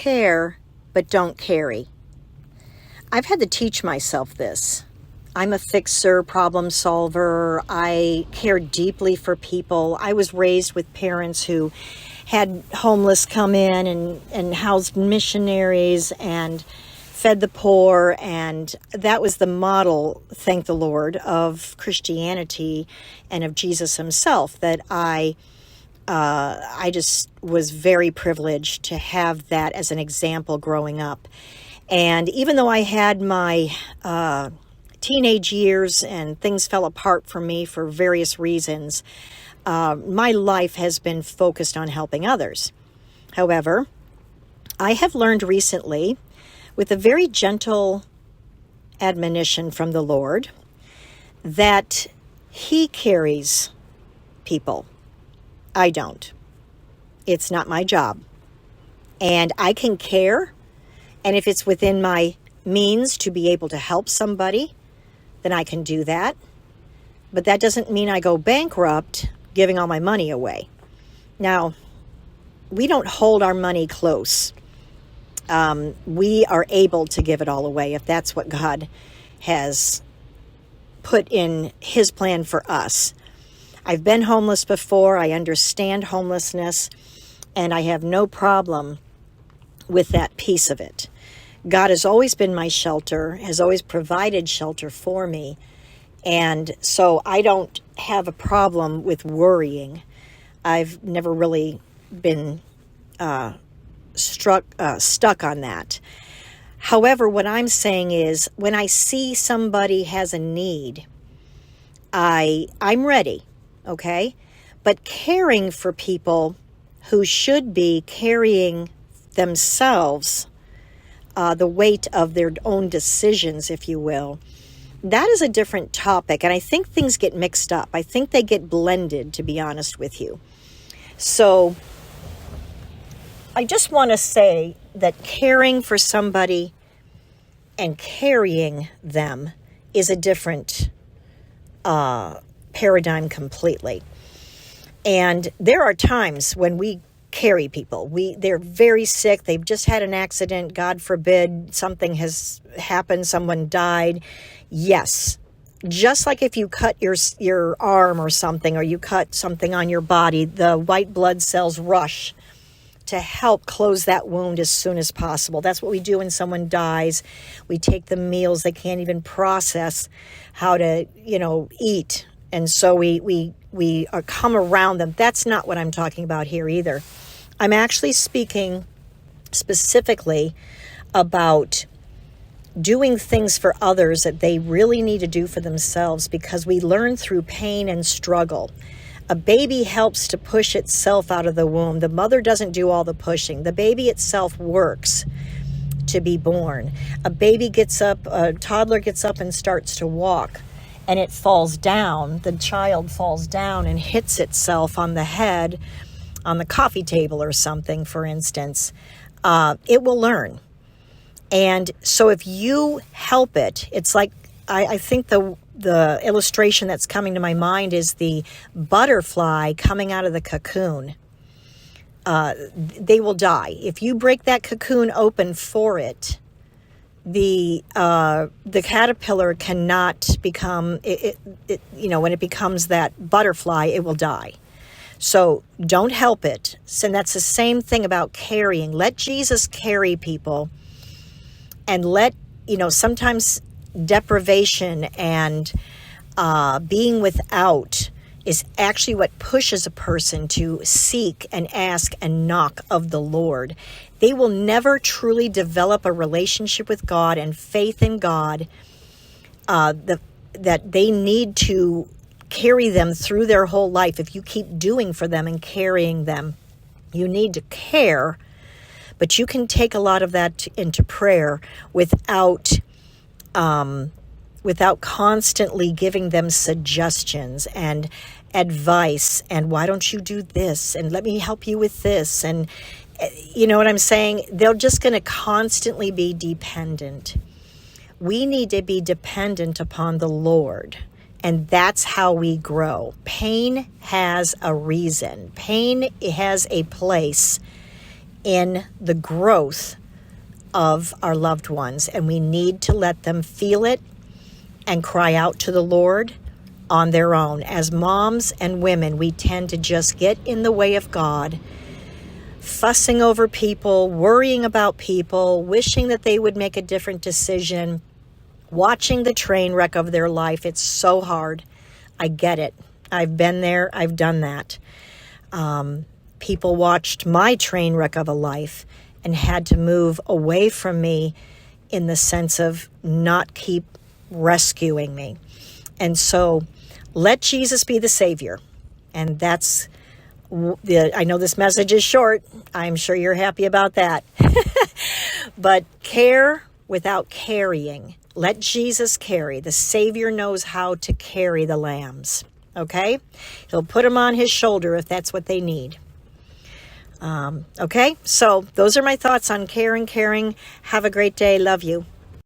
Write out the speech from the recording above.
care, but don't carry. I've had to teach myself this. I'm a fixer, problem solver. I care deeply for people. I was raised with parents who had homeless come in and housed missionaries and fed the poor, and that was the model, thank the Lord, of Christianity and of Jesus himself, that I just was very privileged to have that as an example growing up. And even though I had my teenage years and things fell apart for me for various reasons, my life has been focused on helping others. However, I have learned recently, with a very gentle admonition from the Lord, that he carries people. I don't. It's not my job. And I can care, and if it's within my means to be able to help somebody, then I can do that. But that doesn't mean I go bankrupt giving all my money away. Now, we don't hold our money close. We are able to give it all away if that's what God has put in his plan for us. I've been homeless before. I understand homelessness, and I have no problem with that piece of it. God has always been my shelter, has always provided shelter for me. And so I don't have a problem with worrying. I've never really been stuck on that. However, what I'm saying is, when I see somebody has a need, I'm ready, okay? But caring for people who should be carrying themselves the weight of their own decisions, if you will, that is a different topic. And I think things get mixed up. I think they get blended, to be honest with you. So I just want to say that caring for somebody and carrying them is a different paradigm completely. And there are times when we carry people. They're very sick. They've just had an accident. God forbid something has happened. Someone died. Yes. Just like if you cut your arm or something, or you cut something on your body, the white blood cells rush to help close that wound as soon as possible. That's what we do when someone dies. We take the meals they can't even process how to, eat. And so we come around them. That's not what I'm talking about here either. I'm actually speaking specifically about doing things for others that they really need to do for themselves, because we learn through pain and struggle. A baby helps to push itself out of the womb. The mother doesn't do all the pushing. The baby itself works to be born. A toddler gets up and starts to walk, and it falls down. The child falls down and hits itself on the head, on the coffee table or something, for instance. It will learn. And so if you help it, it's like, I think the illustration that's coming to my mind is the butterfly coming out of the cocoon. They will die. If you break that cocoon open for it, the caterpillar cannot become, when it becomes that butterfly, it will die. So don't help it. And that's the same thing about carrying. Let Jesus carry people, and sometimes deprivation and being without is actually what pushes a person to seek and ask and knock of the Lord. They will never truly develop a relationship with God and faith in God that they need to carry them through their whole life. If you keep doing for them and carrying them, you need to care, but you can take a lot of that into prayer without constantly giving them suggestions and advice, and why don't you do this, and let me help you with this, and you know what I'm saying? They're just going to constantly be dependent. We need to be dependent upon the Lord, and that's how we grow. Pain has a reason. Pain has a place in the growth of our loved ones, and we need to let them feel it and cry out to the Lord on their own. As moms and women, we tend to just get in the way of God, fussing over people, worrying about people, wishing that they would make a different decision, watching the train wreck of their life. It's so hard. I get it. I've been there. I've done that. People watched my train wreck of a life and had to move away from me in the sense of not keep rescuing me. And so let Jesus be the Savior. And that's, I know this message is short. I'm sure you're happy about that. But care without carrying. Let Jesus carry. The Savior knows how to carry the lambs. Okay? He'll put them on his shoulder if that's what they need. Okay? So those are my thoughts on care and caring. Have a great day. Love you.